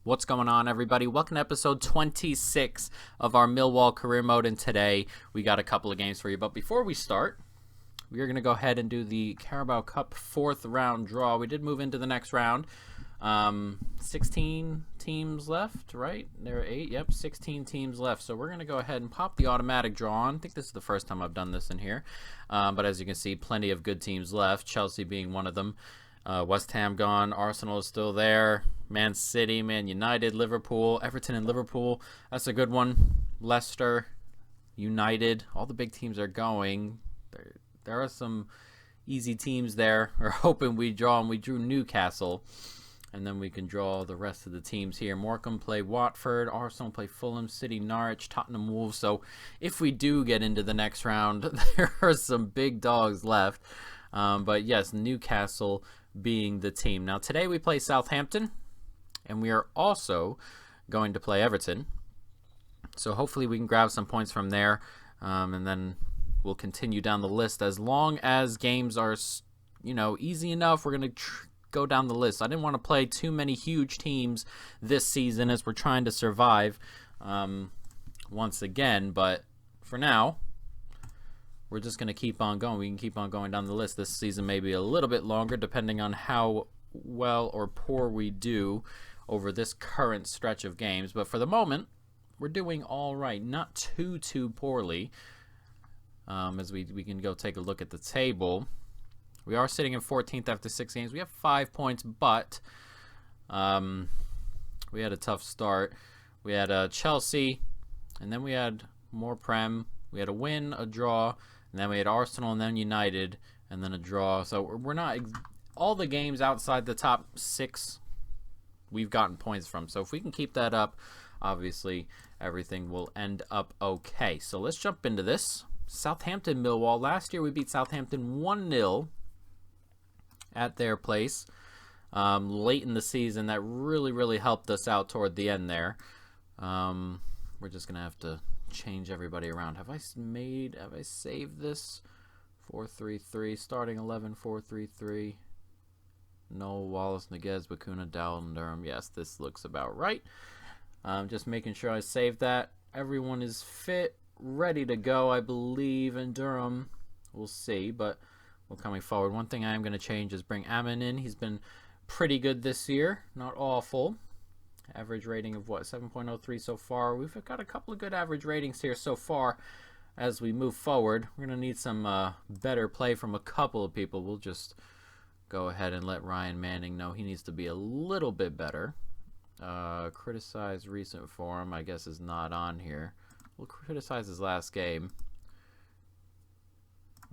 What's going on, everybody? Welcome to episode 26 of our Millwall career mode, and today we got a couple of games for you. But before we start, we are going to go ahead and do the Carabao Cup 4th round draw. We did move into the next round. 16 teams left, right? There are 8. Yep, 16 teams left. So we're going to go ahead and pop the automatic draw on. I think this is the first time I've done this in here. But as you can see, plenty of good teams left, Chelsea being one of them. West Ham gone. Arsenal is still there. Man City, Man United, Liverpool, Everton and Liverpool. That's a good one. Leicester, United. All the big teams are going. There are some easy teams there. We're hoping we draw, and we drew Newcastle. And then we can draw the rest of the teams here. Morecambe play Watford. Arsenal play Fulham, City, Norwich, Tottenham, Wolves. So if we do get into the next round, there are some big dogs left. But yes, Newcastle being the team. Now today we play Southampton, and we are also going to play Everton. So hopefully we can grab some points from there, and then we'll continue down the list. As long as games are, easy enough, we're going to go down the list. I didn't want to play too many huge teams this season as we're trying to survive once again, but for now we're just going to keep on going. We can keep on going down the list. This season may be a little bit longer depending on how well or poor we do over this current stretch of games, but for the moment we're doing all right, not too poorly. As we can go take a look at the table. We are sitting in 14th after 6 games. We have 5 points, but we had a tough start. We had Chelsea, and then we had more Prem. We had a win, a draw, and then we had Arsenal, and then United, and then a draw. So we're not all the games outside the top 6 we've gotten points from. So if we can keep that up, obviously everything will end up okay. So let's jump into this. Southampton Millwall. Last year we beat Southampton 1-0 at their place late in the season. That really helped us out toward the end there. We're just gonna have to change everybody around. Have I saved this? 4-3-3 starting 11. 4-3-3. Noel, Wallace, Niguez, Bakuna, Dowell, and Durham. Yes, this looks about right. Just making sure I saved that. Everyone is fit, ready to go, I believe, in Durham. We'll see, but we're coming forward. One thing I am going to change is bring Ammon in. He's been pretty good this year, not awful. Average rating of 7.03 so far. We've got a couple of good average ratings here so far. As we move forward, we're going to need some better play from a couple of people. We'll just go ahead and let Ryan Manning know he needs to be a little bit better. Criticize recent form, I guess, is not on here. We'll criticize his last game.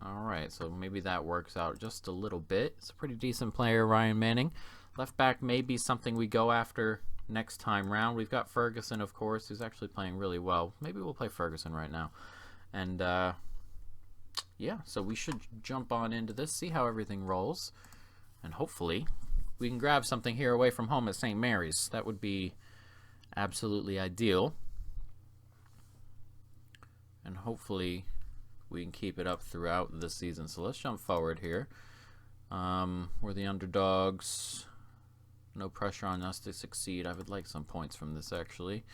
Alright, so maybe that works out just a little bit. It's a pretty decent player, Ryan Manning. Left back may be something we go after next time round. We've got Ferguson, of course, who's actually playing really well. Maybe we'll play Ferguson right now. And, yeah, so we should jump on into this, see how everything rolls. And hopefully we can grab something here away from home at St. Mary's. That would be absolutely ideal. And hopefully we can keep it up throughout the season. So let's jump forward here. We're the underdogs. No pressure on us to succeed. I would like some points from this, actually.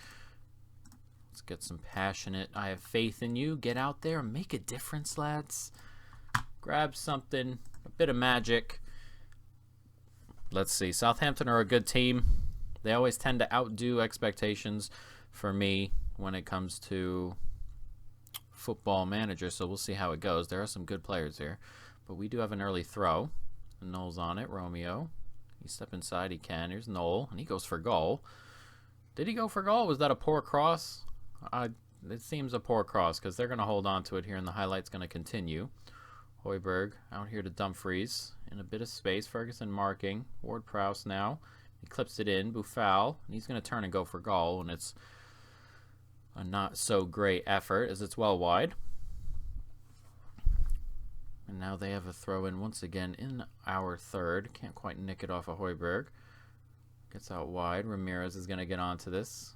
Let's get some passionate. I have faith in you. Get out there and make a difference, lads. Grab something. A bit of magic. Let's see. Southampton are a good team. They always tend to outdo expectations for me when it comes to Football Manager, so we'll see how it goes. There are some good players here, but we do have an early throw. Noel's on it. Romeo, you step inside, he can. Here's Noel, and he goes for goal. Did he go for goal? Was that a poor cross? It seems a poor cross because they're going to hold on to it here, and the highlight's going to continue. Hoiberg out here to Dumfries in a bit of space. Ferguson marking. Ward-Prowse now. He clips it in. Boufal, and he's going to turn and go for goal, and it's a not so great effort as it's well wide. And now they have a throw in once again in our third. Can't quite nick it off of Hoiberg. Gets out wide. Ramirez is going to get onto this.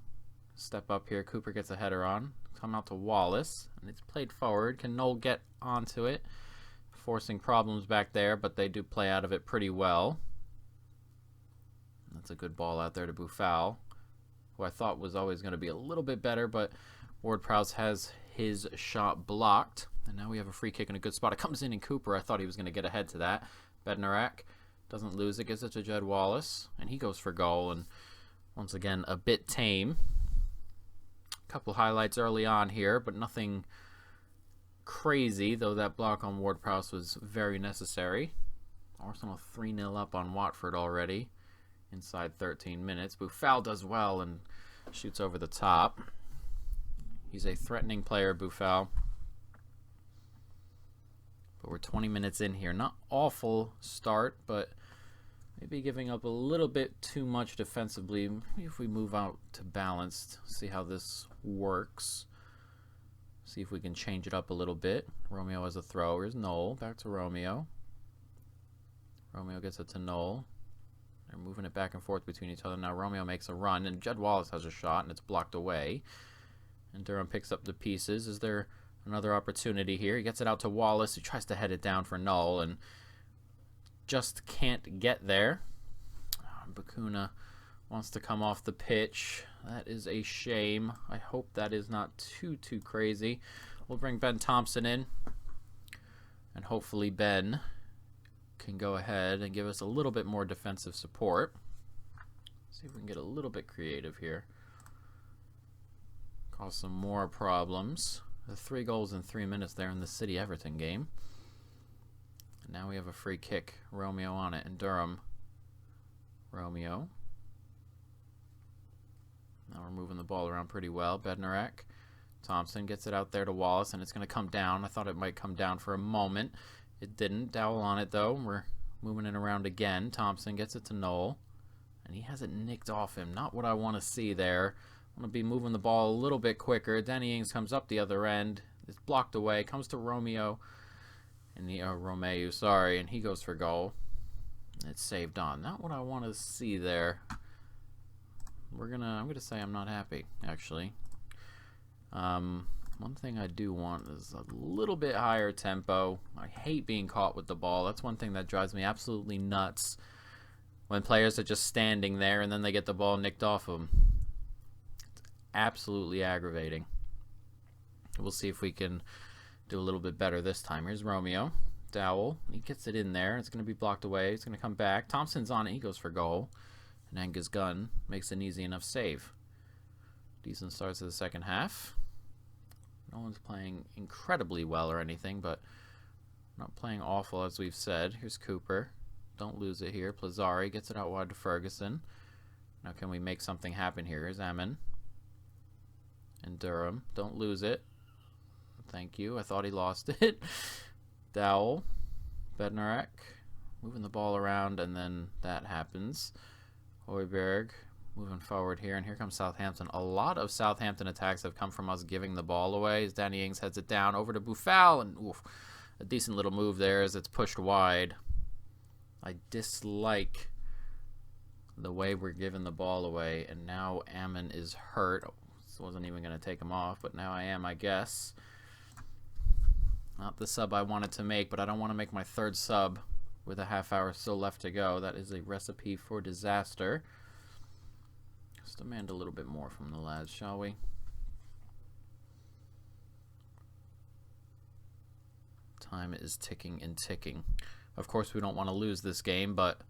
Step up here. Cooper gets a header on. Come out to Wallace. And it's played forward. Can Noel get onto it? Forcing problems back there, but they do play out of it pretty well. That's a good ball out there to Boufal. who I thought was always going to be a little bit better, but Ward-Prowse has his shot blocked. And now we have a free kick in a good spot. It comes in Cooper. I thought he was going to get ahead to that. Bednarak doesn't lose it, gives it to Jed Wallace, and he goes for goal. And once again, a bit tame. A couple highlights early on here, but nothing crazy, though that block on Ward-Prowse was very necessary. Arsenal 3-0 up on Watford already inside 13 minutes. Boufal does well and shoots over the top. He's a threatening player, Boufal. But we're 20 minutes in here. Not awful start, but maybe giving up a little bit too much defensively. Maybe if we move out to balanced, see how this works. See if we can change it up a little bit. Romeo has a throw. Here's Noel. Back to Romeo. Romeo gets it to Noel. They're moving it back and forth between each other. Now Romeo makes a run, and Jed Wallace has a shot, and it's blocked away. And Durham picks up the pieces. Is there another opportunity here? He gets it out to Wallace. He tries to head it down for Noel, and just can't get there. Bakuna wants to come off the pitch. That is a shame. I hope that is not too crazy. We'll bring Ben Thompson in, and hopefully Ben can go ahead and give us a little bit more defensive support. See if we can get a little bit creative here. Cause some more problems. The 3 goals in 3 minutes there in the City-Everton game. And now we have a free kick. Romeo on it, and Durham. Romeo. Now we're moving the ball around pretty well. Bednarak. Thompson gets it out there to Wallace, and it's going to come down. I thought it might come down for a moment. It didn't. Dowell on it, though. We're moving it around again. Thompson gets it to Noel, and he has it nicked off him. Not what I want to see there. I want to be moving the ball a little bit quicker. Danny Ings comes up the other end. It's blocked away. Comes to Romeo. And Romeu, sorry. And he goes for goal. It's saved on. Not what I want to see there. I'm gonna say I'm not happy, actually. One thing I do want is a little bit higher tempo. I hate being caught with the ball. That's one thing that drives me absolutely nuts. When players are just standing there and then they get the ball nicked off them. It's absolutely aggravating. We'll see if we can do a little bit better this time. Here's Romeo. Dowell. He gets it in there. It's going to be blocked away. It's going to come back. Thompson's on it. He goes for goal. And Angus Gunn makes an easy enough save. Decent starts to the second half. No one's playing incredibly well or anything, but not playing awful as we've said. Here's Cooper. Don't lose it here. Plazzari gets it out wide to Ferguson. Now can we make something happen here? Here's Ammon. And Durham. Don't lose it. Thank you. I thought he lost it. Dowell. Bednarak. Moving the ball around, and then that happens. Højbjerg moving forward here, and here comes Southampton. A lot of Southampton attacks have come from us giving the ball away. As Danny Ings heads it down over to Boufal, and oof, a decent little move there as it's pushed wide. I dislike the way we're giving the ball away, and now Ammon is hurt. I wasn't even going to take him off, but now I am, I guess. Not the sub I wanted to make, but I don't want to make my third sub with a half hour still left to go. That is a recipe for disaster. Let's demand a little bit more from the lads, shall we? Time is ticking and ticking. Of course, we don't want to lose this game, but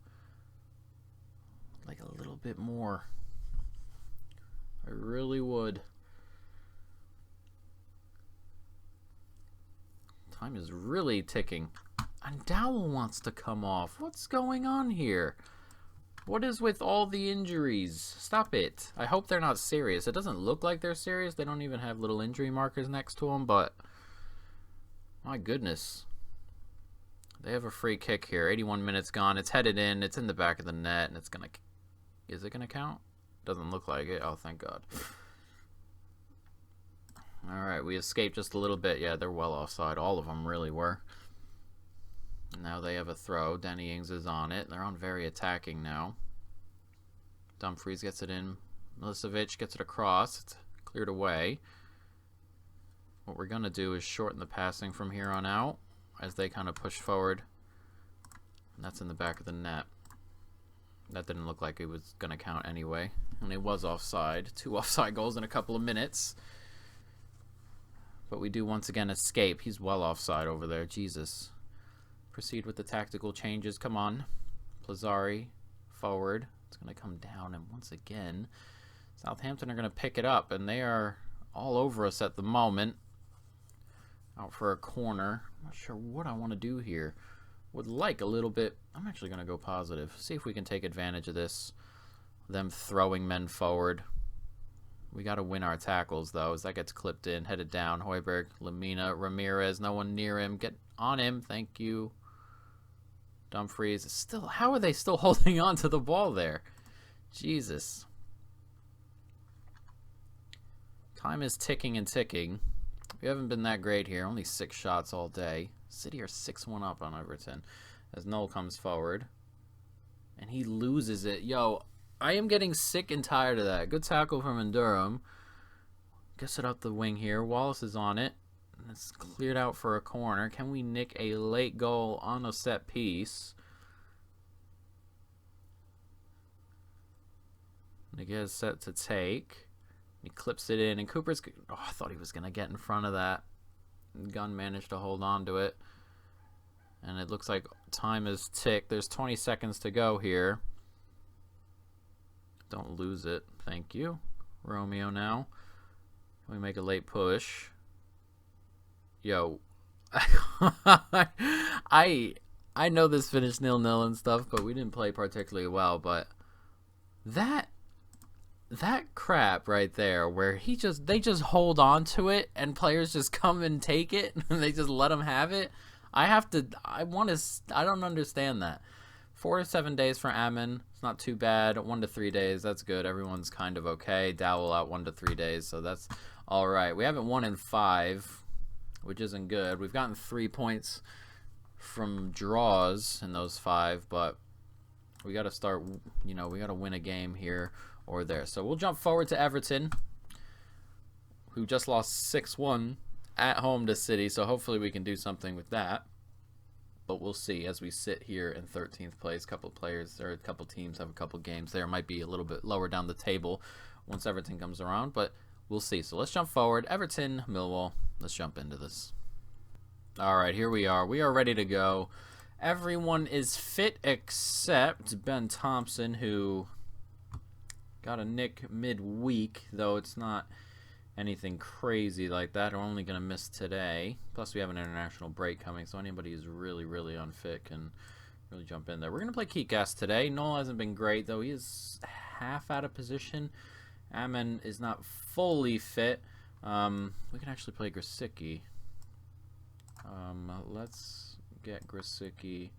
like a little bit more. I really would. Time is really ticking. And Dowell wants to come off. What's going on here? What is with all the injuries? Stop it. I hope they're not serious. It doesn't look like they're serious. They don't even have little injury markers next to them, but my goodness. They have a free kick here. 81 minutes gone. It's headed in. It's in the back of the net, and it's going to... Is it going to count? Doesn't look like it. Oh, thank God. All right, we escaped just a little bit. Yeah, they're well offside. All of them really were. Now they have a throw. Danny Ings is on it. They're on very attacking now. Dumfries gets it in. Milicevic gets it across. It's cleared away. What we're going to do is shorten the passing from here on out as they kind of push forward. And that's in the back of the net. That didn't look like it was going to count anyway. And it was offside. 2 offside goals in a couple of minutes. But we do once again escape. He's well offside over there. Jesus. Proceed with the tactical changes. Come on. Plazzari. Forward. It's going to come down. And once again, Southampton are going to pick it up. And they are all over us at the moment. Out for a corner. I'm not sure what I want to do here. Would like a little bit. I'm actually going to go positive. See if we can take advantage of this. Them throwing men forward. We got to win our tackles, though, as that gets clipped in. Headed down. Højbjerg, Lamina, Ramirez. No one near him. Get on him. Thank you. Dumfries. Still, how are they still holding on to the ball there? Jesus. Time is ticking and ticking. We haven't been that great here. Only 6 shots all day. City are 6-1 up on Everton. As Noel comes forward. And he loses it. Yo, I am getting sick and tired of that. Good tackle from Endurum. Gets it up the wing here. Wallace is on it. And it's cleared out for a corner. Can we nick a late goal on a set piece? Niguez set to take. He clips it in. And Cooper's... Oh, I thought he was going to get in front of that. Gunn managed to hold on to it. And it looks like time is ticked. There's 20 seconds to go here. Don't lose it. Thank you. Romeo now. Can we make a late push? Yo. I know this finished 0-0 and stuff, but we didn't play particularly well. But that crap right there, where they just hold on to it and players just come and take it and they just let them have it. I don't understand that. 4 to 7 days for Ammon. It's not too bad. 1 to 3 days. That's good. Everyone's kind of okay. Dowell out 1 to 3 days, so that's all right. We haven't won in 5, which isn't good. We've gotten 3 points from draws in those 5, but we got to start, we got to win a game here or there. So we'll jump forward to Everton, who just lost 6-1 at home to City, so hopefully we can do something with that. But we'll see as we sit here in 13th place. A couple teams have a couple games there. Might be a little bit lower down the table once Everton comes around, but we'll see. So let's jump forward. Everton, Millwall. Let's jump into this. All right, here we are. We are ready to go. Everyone is fit except Ben Thompson, who got a nick midweek, though it's not anything crazy like that. We're only going to miss today. Plus, we have an international break coming, so anybody who's really, really unfit can really jump in there. We're going to play Kikas today. Noel hasn't been great, though. He is half out of position. Ammon is not fully fit. We can actually play Grosicki. Let's get Grosicki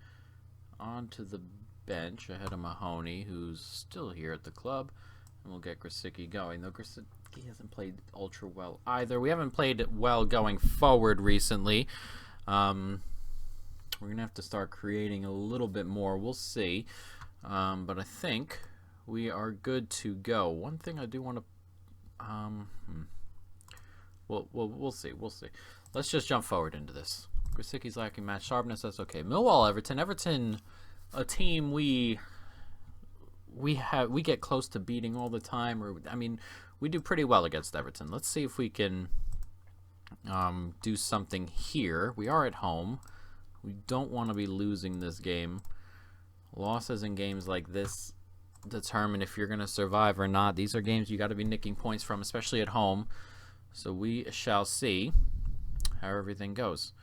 onto the bench ahead of Mahoney, who's still here at the club. And we'll get Grosicki going. Though Grosicki hasn't played ultra well either. We haven't played well going forward recently. We're going to have to start creating a little bit more. We'll see. But I think we are good to go. One thing I do want to... We'll see. We'll see. Let's just jump forward into this. Grosicki's lacking match sharpness. That's okay. Millwall, Everton. Everton, a team we get close to beating all the time. We do pretty well against Everton. Let's see if we can do something here. We are at home. We don't want to be losing this game. Losses in games like this determine if you're going to survive or not. These are games you got to be nicking points from, especially at home. So we shall see how everything goes.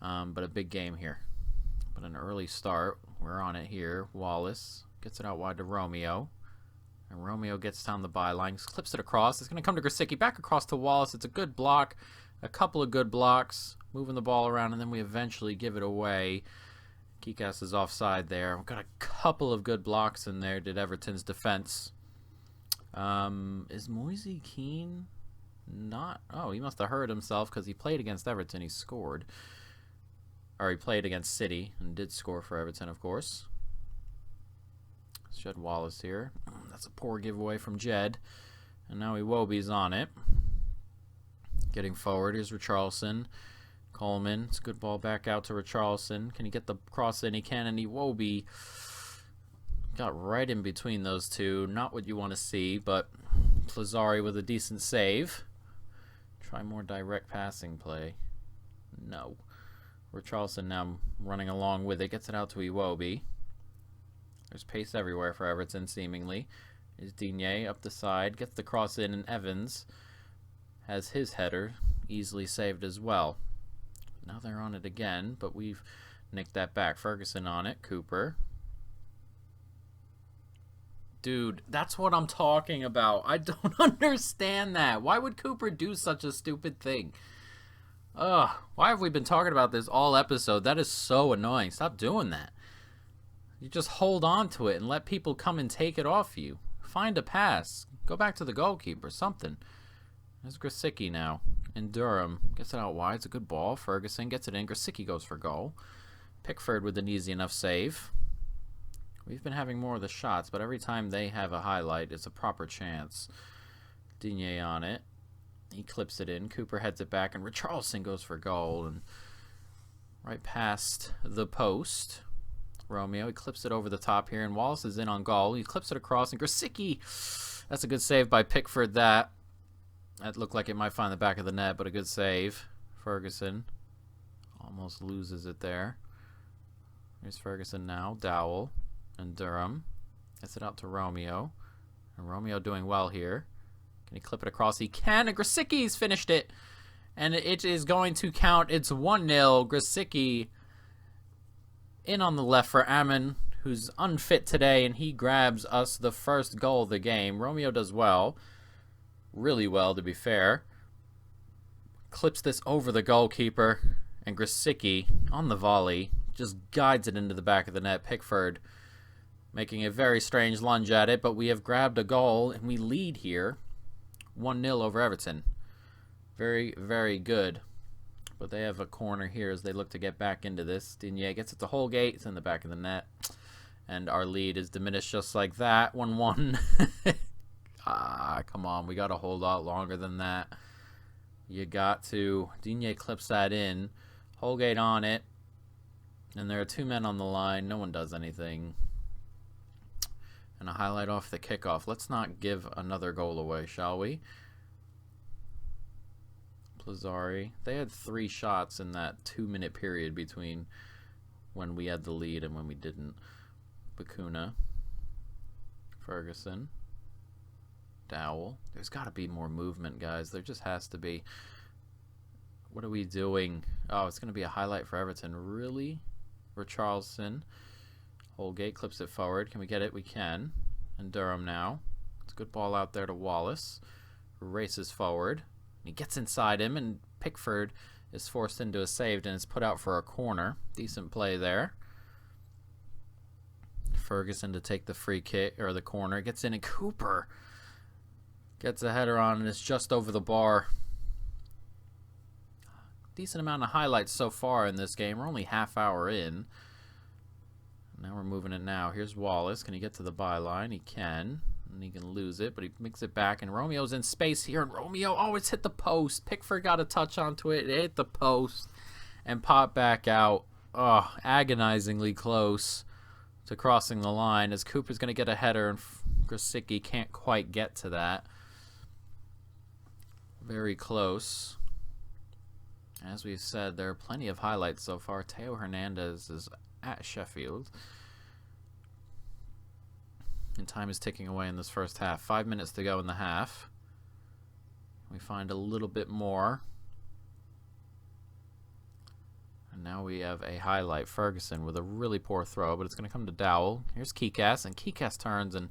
But a big game here. But an early start. We're on it here. Wallace gets it out wide to Romeo. And Romeo gets down the byline, clips it across. It's going to come to Grosicki, back across to Wallace. It's a good block, a couple of good blocks, moving the ball around, and then we eventually give it away. Kikas is offside there. We've got a couple of good blocks in there, did Everton's defense. Is Moise Keane not? Oh, he must have hurt himself because he played against Everton. He scored. Or he played against City and did score for Everton, of course. Jed Wallace here. That's a poor giveaway from Jed. And now Iwobi's on it. Getting forward. Here's Richarlison. Coleman. It's a good ball back out to Richarlison. Can he get the cross in? He can. And Iwobi Got right in between those two. Not what you want to see, but Plazzari with a decent save. Try more direct passing play. No. Richarlison now running along with it. Gets it out to Iwobi. There's pace everywhere for Everton, seemingly. Is Digne up the side. Gets the cross in, and Evans has his header easily saved as well. Now they're on it again, but we've nicked that back. Ferguson on it. Cooper. Dude, that's what I'm talking about. I don't understand that. Why would Cooper do such a stupid thing? Ugh, why have we been talking about this all episode? That is so annoying. Stop doing that. You just hold on to it and let people come and take it off you. Find a pass. Go back to the goalkeeper. Something. There's Grosicki now. And Durham gets it out wide. It's a good ball. Ferguson gets it in. Grosicki goes for goal. Pickford with an easy enough save. We've been having more of the shots, but every time they have a highlight, it's a proper chance. Digne on it. He clips it in. Cooper heads it back, and Richarlison goes for goal. And right past the post. Romeo, he clips it over the top here, and Wallace is in on goal. He clips it across, and Grosicki. That's a good save by Pickford, that. That looked like it might find the back of the net, but a good save. Ferguson almost loses it there. Here's Ferguson now. Dowell and Durham. Gets it out to Romeo. And Romeo doing well here. Can he clip it across? He can, and Grosicki's finished it. And it is going to count. It's 1-0. Grosicki in on the left for Ammon, who's unfit today, and he grabs us the first goal of the game. Romeo does well. Really well, to be fair. Clips this over the goalkeeper, and Grosicki, on the volley, just guides it into the back of the net. Pickford making a very strange lunge at it, but we have grabbed a goal, and we lead here 1-0 over Everton. Very, very good. But they have a corner here as they look to get back into this. Digne gets it to Holgate. It's in the back of the net. And our lead is diminished just like that. 1-1. Come on. We got to hold out longer than that. You got to. Digne clips that in. Holgate on it. And there are two men on the line. No one does anything. And a highlight off the kickoff. Let's not give another goal away, shall we? Plazzari. They had 3 shots in that 2-minute period between when we had the lead and when we didn't. Bakuna. Ferguson. Dowell. There's got to be more movement, guys. There just has to be. What are we doing? Oh, it's going to be a highlight for Everton. Really? Richarlison. Holgate clips it forward. Can we get it? We can. And Durham now. It's a good ball out there to Wallace. Races forward. He gets inside him, and Pickford is forced into a save, and it's put out for a corner. Decent play there. Ferguson to take the free kick, or the corner. Gets in, and Cooper gets a header on, and it's just over the bar. Decent amount of highlights so far in this game. We're only half hour in. Now we're moving it now. Here's Wallace. Can he get to the byline? He can. And he can lose it, but he makes it back, and Romeo's in space here, and Romeo, oh, it's hit the post. Pickford got a touch onto it. It hit the post and popped back out. Oh, agonizingly close to crossing the line as Cooper's going to get a header, and Grosicki can't quite get to that. Very close. As we've said, there are plenty of highlights so far. Teo Hernandez is at Sheffield. And time is ticking away in this first half. 5 minutes to go in the half. We find a little bit more. And now we have a highlight. Ferguson with a really poor throw, but it's going to come to Dowell. Here's Kikas, and Kikas turns and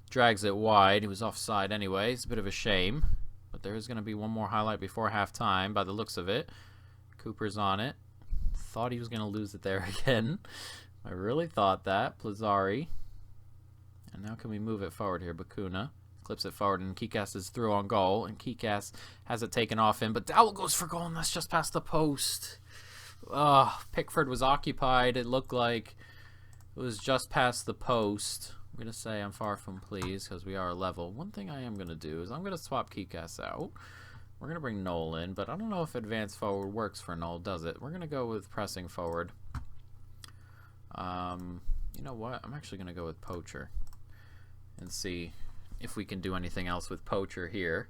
drags it wide. He was offside anyway. It's a bit of a shame. But there is going to be one more highlight before halftime by the looks of it. Cooper's on it. Thought he was going to lose it there again. I really thought that. Plazzari. And now can we move it forward here? Bakuna clips it forward, and Kikas is through on goal, and Kikas has it taken off him, but Dowell goes for goal, and that's just past the post. Pickford was occupied. It looked like it was just past the post. I'm going to say I'm far from pleased because we are level. One thing I am going to do is I'm going to swap Kikas out. We're going to bring Noel in, but I don't know if advance forward works for Noel, does it? We're going to go with pressing forward. You know what? I'm actually going to go with Poacher and see if we can do anything else with Poacher here.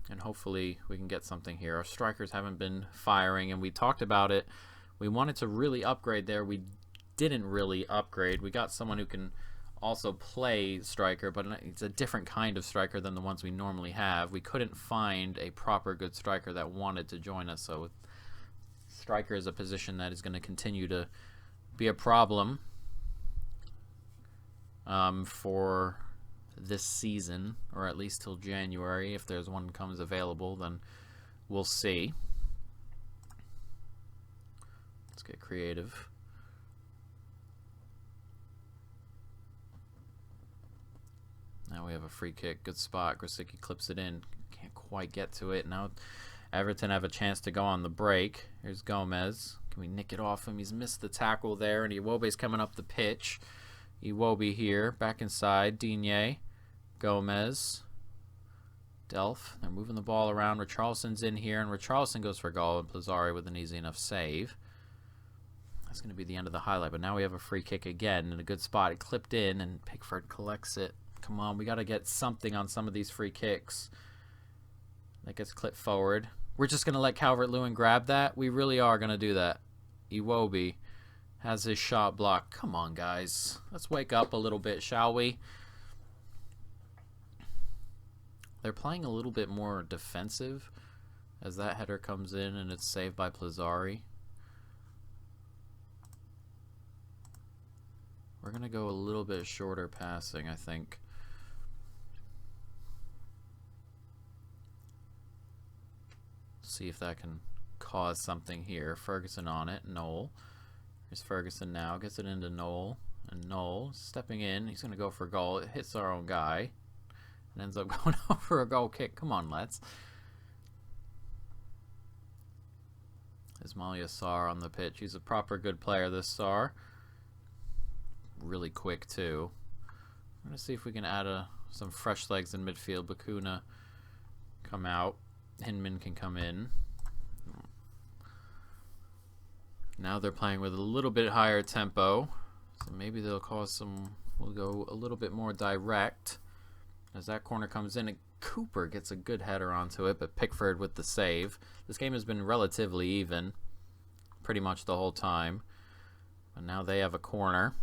And hopefully we can get something here. Our strikers haven't been firing, and we talked about it. We wanted to really upgrade there. We didn't really upgrade. We got someone who can also play striker, but it's a different kind of striker than the ones we normally have. We couldn't find a proper good striker that wanted to join us, so striker is a position that is going to continue to be a problem for this season, or at least till January. If there's one comes available, then we'll see. Let's get creative. Now we have a free kick. Good spot. Grosicki clips it in. Can't quite get to it. Now Everton have a chance to go on the break. Here's Gomez. Can we nick it off him? He's missed the tackle there, and Iwobi's coming up the pitch. Iwobi here. Back inside. Digne. Gomez. Delph. They're moving the ball around. Richarlison's in here, and Richarlison goes for a goal, and Plazzari with an easy enough save. That's going to be the end of the highlight, but now we have a free kick again in a good spot. It clipped in, and Pickford collects it. Come on, we got to get something on some of these free kicks. That gets clipped forward. We're just going to let Calvert-Lewin grab that? We really are going to do that. Iwobi has his shot blocked. Come on, guys. Let's wake up a little bit, shall we? They're playing a little bit more defensive as that header comes in and it's saved by Plazzari. We're going to go a little bit shorter passing, I think. See if that can cause something here. Ferguson on it. Noel. Here's Ferguson now. Gets it into Noel. And Noel stepping in. He's going to go for a goal. It hits our own guy. And ends up going out for a goal kick. Come on, let's. Ismail Yassar on the pitch. He's a proper good player, this Sar. Really quick, too. I'm going to see if we can add some fresh legs in midfield. Bakuna come out. Hinman can come in. Now they're playing with a little bit higher tempo. So maybe they'll cause some... We'll go a little bit more direct. As that corner comes in, and Cooper gets a good header onto it, but Pickford with the save. This game has been relatively even pretty much the whole time. But now they have a corner.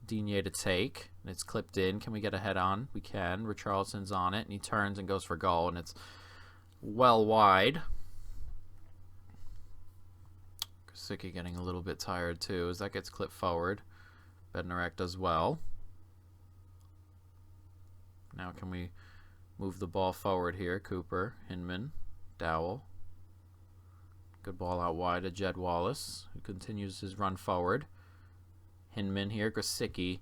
Digne to take. And it's clipped in. Can we get a head on? We can. Richarlison's on it, and he turns and goes for goal, and it's well wide. Grosicki getting a little bit tired too as that gets clipped forward. Bednarek does well. Now can we move the ball forward here? Cooper, Hinman, Dowell. Good ball out wide to Jed Wallace, who continues his run forward. Hinman here, Grosicki.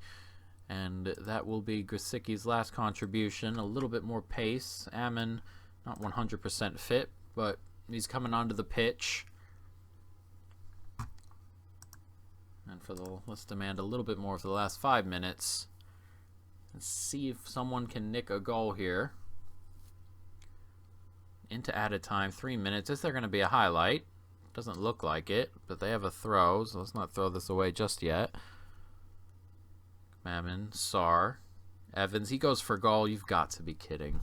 And that will be Grosicki's last contribution. A little bit more pace. Ammon, not 100% fit, but he's coming onto the pitch. And let's demand a little bit more for the last 5 minutes. Let's see if someone can nick a goal here. Into added time, 3 minutes. Is there going to be a highlight? Doesn't look like it, but they have a throw, so let's not throw this away just yet. Mammon, Sar, Evans. He goes for goal. You've got to be kidding.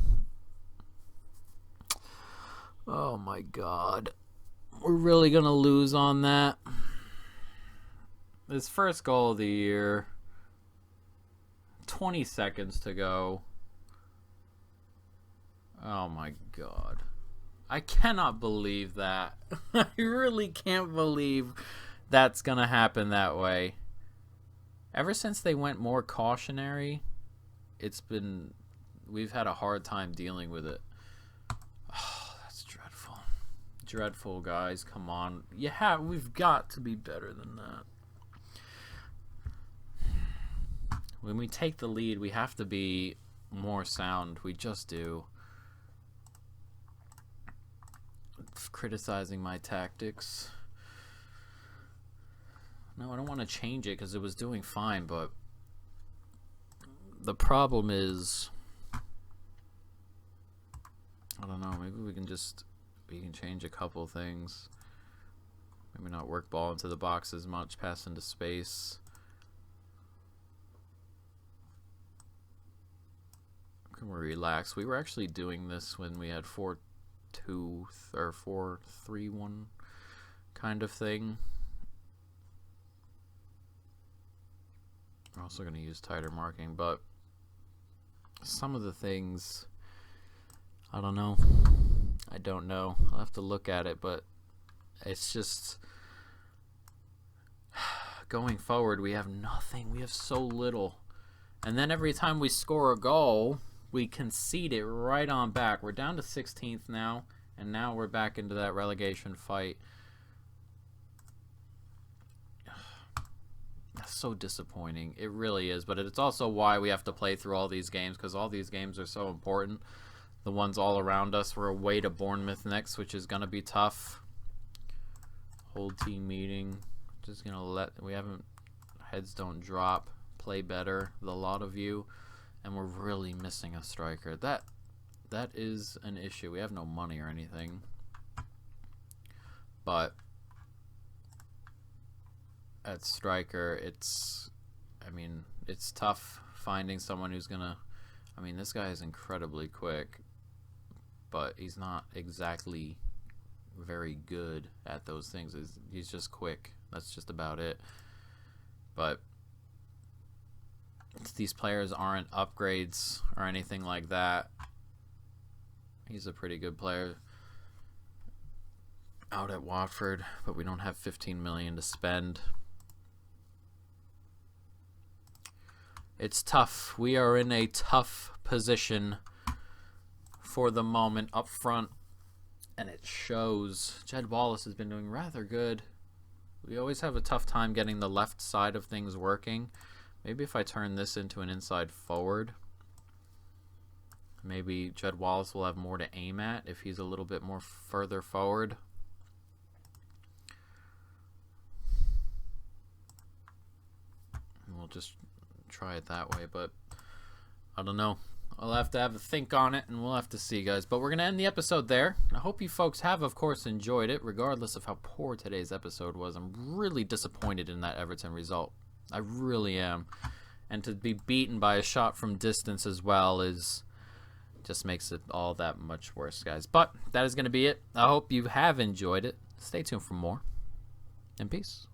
Oh my God. We're really going to lose on that. His first goal of the year. 20 seconds to go. Oh my God. I cannot believe that. I really can't believe that's going to happen that way. Ever since they went more cautionary, we've had a hard time dealing with it. Oh, that's dreadful. Dreadful, guys. Come on. Yeah, we've got to be better than that. When we take the lead, we have to be more sound. We just do. Criticizing my tactics. No, I don't want to change it because it was doing fine, but the problem is, I don't know, maybe we can change a couple things. Maybe not work ball into the box as much, pass into space. Can we relax? We were actually doing this when we had 4-2 or 4-3-1 kind of thing. We're also going to use tighter marking, but some of the things, I don't know. I don't know. I'll have to look at it, but it's just going forward, we have nothing. We have so little. And then every time we score a goal, we concede it right on back. We're down to 16th now, and now we're back into that relegation fight. That's so disappointing. It really is, but it's also why we have to play through all these games, because all these games are so important. The ones all around us. We're away to Bournemouth next, which is going to be tough. Whole team meeting. Just going to we haven't, heads don't drop. Play better, the lot of you. And we're really missing a striker. That is an issue. We have no money or anything. But at striker, it's tough finding someone who's gonna, this guy is incredibly quick, but he's not exactly very good at those things. He's just quick. That's just about it. But these players aren't upgrades or anything like that. He's a pretty good player out at Watford, but we don't have 15 million to spend. It's tough. We are in a tough position for the moment up front, and it shows. Jed Wallace has been doing rather good. We always have a tough time getting the left side of things working. Maybe if I turn this into an inside forward, maybe Jed Wallace will have more to aim at if he's a little bit more further forward. And we'll just try it that way, but I don't know. I'll have to have a think on it, and we'll have to see, guys. But we're going to end the episode there. I hope you folks have, of course, enjoyed it, regardless of how poor today's episode was. I'm really disappointed in that Everton result. I really am. And to be beaten by a shot from distance as well just makes it all that much worse, guys. But that is going to be it. I hope you have enjoyed it. Stay tuned for more. And peace.